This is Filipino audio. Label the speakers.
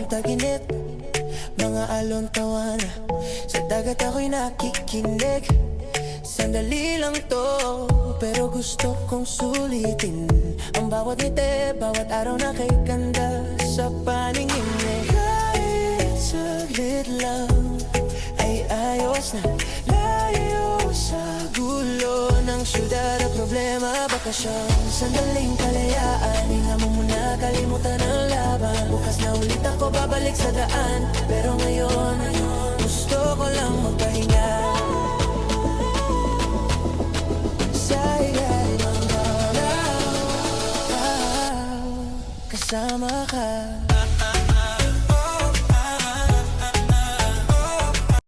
Speaker 1: ng taginip, mga alon tawana. Sa dagat ako'y nakikinig. Sandali lang to, pero gusto kong sulitin ang bawat ngiti, bawat araw na kay ganda sa paningin mo. Kahit saglit lang ay ayos na, layo sa gulo ng syudad at problema. Bakasyon, sandaling kalayaan, hinga mo muna, kalimutan ang laban. Bukas na ulit ako babalik sa daan, pero ngayon gusto ko lang magpahinga. Sa ilalim ng araw, kasama ka.